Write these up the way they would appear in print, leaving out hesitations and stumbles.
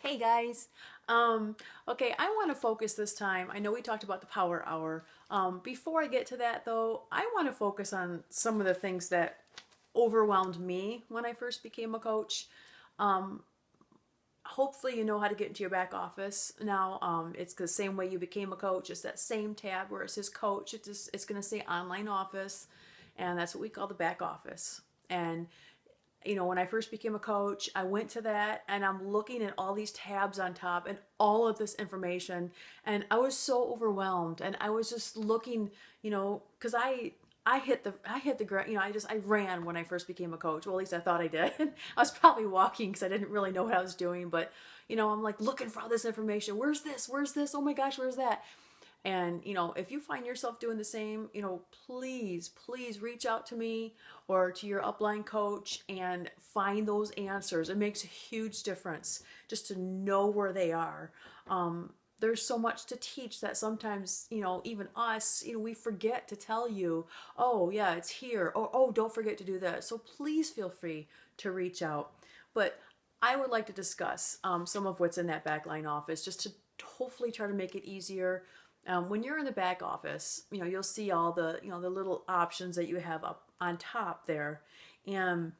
Hey guys. Okay, I want to focus this time. I know we talked about the power hour. Before I get to that though, I want to focus on some of the things that overwhelmed me when I first became a coach. Um, Hopefully you know how to get into your back office now. It's the same way you became a coach. It's that same tab where it says coach. It's going to say online office, and that's what we call the back office. And when I first became a coach, I went to that and I'm looking at all these tabs on top and all of this information. And I was so overwhelmed. And I was just looking, because I hit the ground. I ran when I first became a coach. Well, at least I thought I did. I was probably walking because I didn't really know what I was doing. But, I'm like looking for all this information. Where's this? Where's this? Oh my gosh, where's that? And, if you find yourself doing the same, please reach out to me or to your upline coach and find those answers. It makes a huge difference just to know where they are. There's so much to teach that sometimes, even us, we forget to tell you, oh, yeah, it's here. Or, oh, don't forget to do that. So please feel free to reach out. But I would like to discuss some of what's in that backline office just to hopefully try to make it easier. When you're in the back office, you'll see all the little options that you have up on top there. And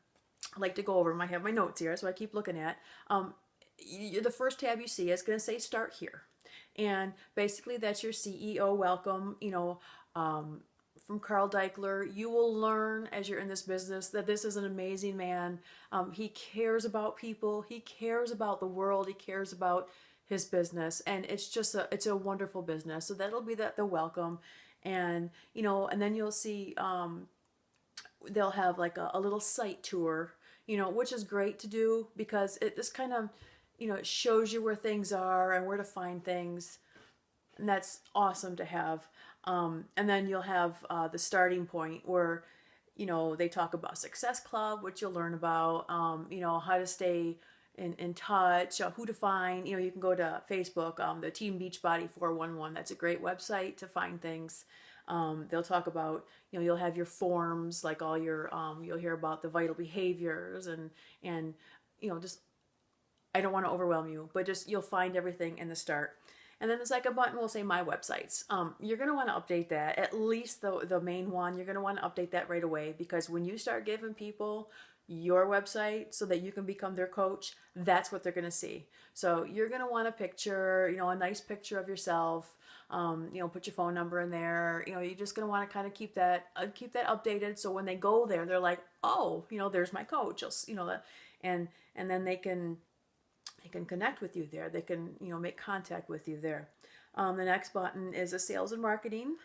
I like to go over them. I have my notes here, so I keep looking at. The first tab you see is going to say Start Here. And basically, that's your CEO welcome. From Carl Deichler, you will learn as you're in this business that this is an amazing man. He cares about people. He cares about the world. He cares about his business, and it's a wonderful business. So that'll be the welcome, and then you'll see they'll have like a little site tour, which is great to do because it just kind of it shows you where things are and where to find things, and that's awesome to have. And then you'll have the starting point where they talk about Success Club, which you'll learn about, how to stay in touch, who to find. You can go to Facebook, the Team Beachbody 411. That's a great website to find things. They'll talk about, you'll have your forms, like all your, you'll hear about the vital behaviors and just, I don't want to overwhelm you, but just you'll find everything in the start. And then the second button will say My Websites. You're going to want to update that, at least the main one. You're going to want to update that right away because when you start giving people your website so that you can become their coach, that's what they're going to see. So you're going to want a picture, a nice picture of yourself. Put your phone number in there. You're just going to want to kind of keep that updated. So when they go there, they're like, oh, there's my coach. And then they can connect with you there. They can, make contact with you there. The next button is a sales and marketing.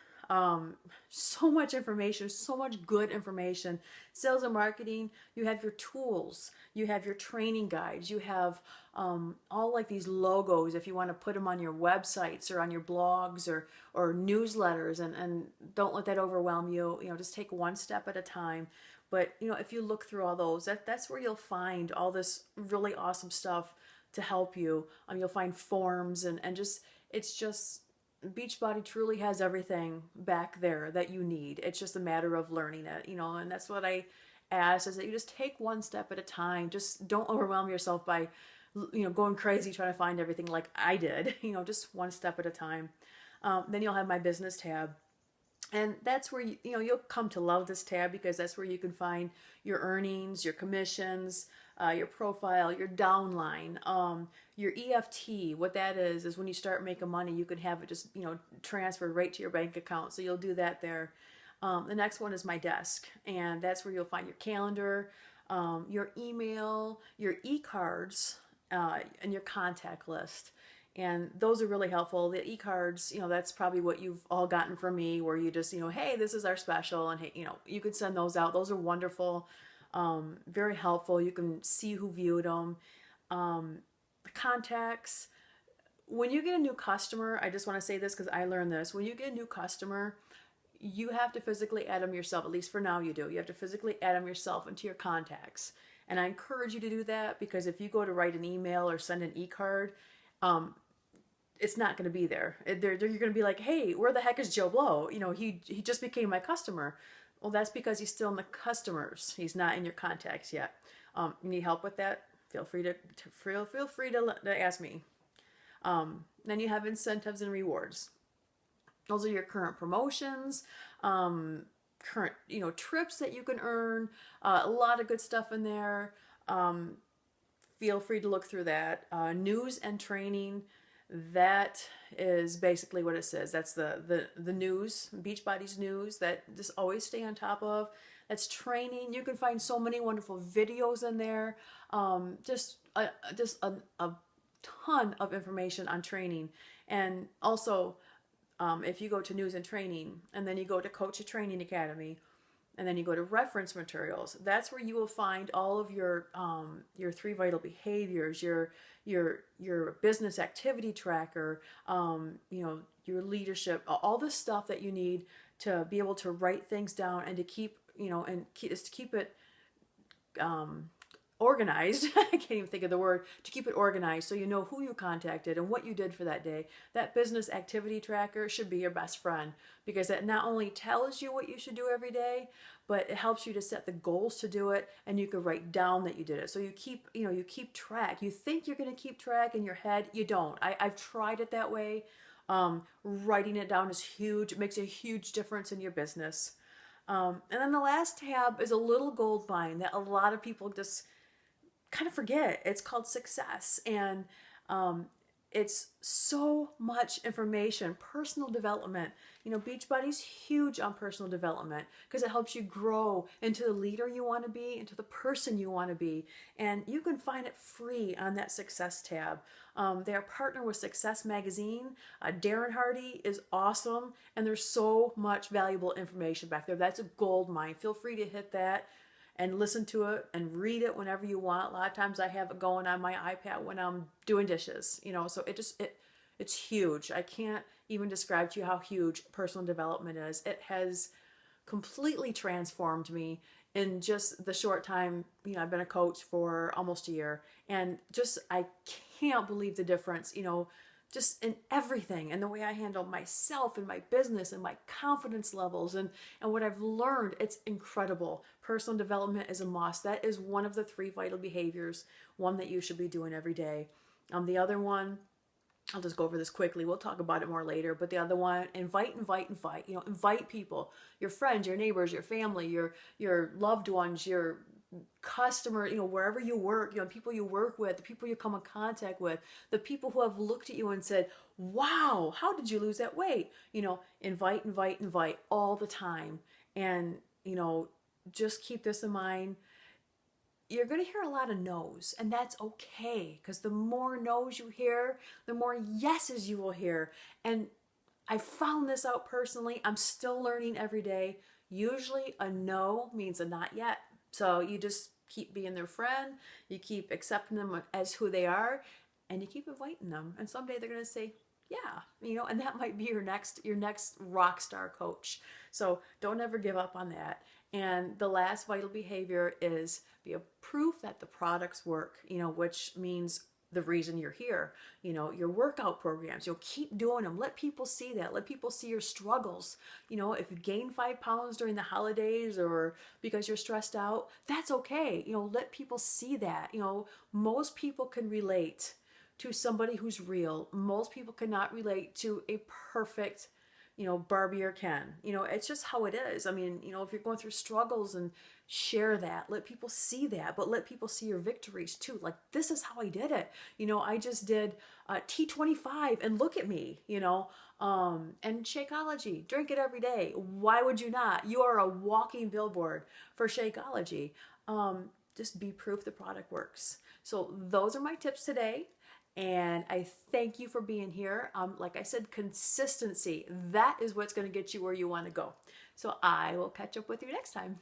So much information, so much good information. Sales and marketing, you have your tools, you have your training guides, you have all like these logos if you want to put them on your websites or on your blogs or newsletters, and don't let that overwhelm you. Just take one step at a time. But if you look through all those, that's where you'll find all this really awesome stuff to help you. You'll find forms and just it's just Beachbody truly has everything back there that you need. It's just a matter of learning it, and that's what I ask is that you just take one step at a time. Just don't overwhelm yourself by, going crazy trying to find everything like I did, just one step at a time. Then you'll have My Business tab. And that's where you'll come to love this tab because that's where you can find your earnings, your commissions, your profile, your downline, your EFT. What that is when you start making money, you can have it just transferred right to your bank account. So you'll do that there. The next one is My Desk, and that's where you'll find your calendar, your email, your e-cards, and your contact list. And those are really helpful. The e-cards, that's probably what you've all gotten from me, where you just, hey, this is our special, and hey, you could send those out. Those are wonderful, very helpful. You can see who viewed them. Contacts. When you get a new customer, I just want to say this because I learned this. When you get a new customer, you have to physically add them yourself. At least for now, you do. You have to physically add them yourself into your contacts. And I encourage you to do that because if you go to write an email or send an e-card, it's not going to be there. You're going to be like, hey, where the heck is Joe Blow? He just became my customer. Well, that's because he's still in the customers. He's not in your contacts yet. You need help with that? feel free to ask me. Then you have incentives and rewards. Those are your current promotions, current trips that you can earn. A lot of good stuff in there. Feel free to look through that. News and training. That is basically what it says. That's the news, Beachbody's news that just always stay on top of. That's training. You can find so many wonderful videos in there. Just a ton of information on training. And also, if you go to news and training, and then you go to Coach a Training Academy, and then you go to reference materials, that's where you will find all of your 3 vital behaviors, your business activity tracker, your leadership, all the stuff that you need to be able to write things down and to keep it organized. I can't even think of the word, to keep it organized so you know who you contacted and what you did for that day. That business activity tracker should be your best friend, because it not only tells you what you should do every day, but it helps you to set the goals to do it, and you can write down that you did it. So you keep track. You think you're going to keep track in your head, you don't. I've tried it that way. Writing it down is huge. It makes a huge difference in your business. And then the last tab is a little gold mine that a lot of people just kind of forget. It's called success. And it's so much information. Personal development. Beachbody's huge on personal development because it helps you grow into the leader you want to be, into the person you want to be. And you can find it free on that success tab. They are partnered with Success Magazine. Darren Hardy is awesome. And there's so much valuable information back there. That's a gold mine. Feel free to hit that and listen to it and read it whenever you want. A lot of times I have it going on my iPad when I'm doing dishes, so it's huge. I can't even describe to you how huge personal development is. It has completely transformed me in just the short time. I've been a coach for almost a year, and I can't believe the difference, just in everything, and the way I handle myself and my business and my confidence levels and what I've learned. It's incredible. Personal development is a must. That is one of the 3 vital behaviors, one that you should be doing every day. The other one, I'll just go over this quickly. We'll talk about it more later. But the other one, invite. Invite people, your friends, your neighbors, your family, your loved ones, your customer, wherever you work, people you work with, the people you come in contact with, the people who have looked at you and said, wow, how did you lose that weight? Invite all the time. And, just keep this in mind. You're going to hear a lot of no's, and that's okay, because the more no's you hear, the more yeses you will hear. And I found this out personally. I'm still learning every day. Usually a no means a not yet. So you just keep being their friend, you keep accepting them as who they are, and you keep inviting them. And someday they're going to say, yeah, and that might be your next rock star coach. So don't ever give up on that. And the last vital behavior is be a proof that the products work, which means the reason you're here, your workout programs, keep doing them. Let people see that. Let people see your struggles. If you gain 5 pounds during the holidays or because you're stressed out, that's okay. Let people see that. Most people can relate to somebody who's real. Most people cannot relate to a perfect, Barbie or Ken. It's just how it is. I mean, if you're going through struggles, and share that, let people see that, but let people see your victories too. Like, this is how I did it. I just did T25 and look at me, and Shakeology, drink it every day. Why would you not? You are a walking billboard for Shakeology. Just be proof the product works. So those are my tips today. And I thank you for being here. Like I said, consistency, that is what's going to get you where you want to go. So I will catch up with you next time.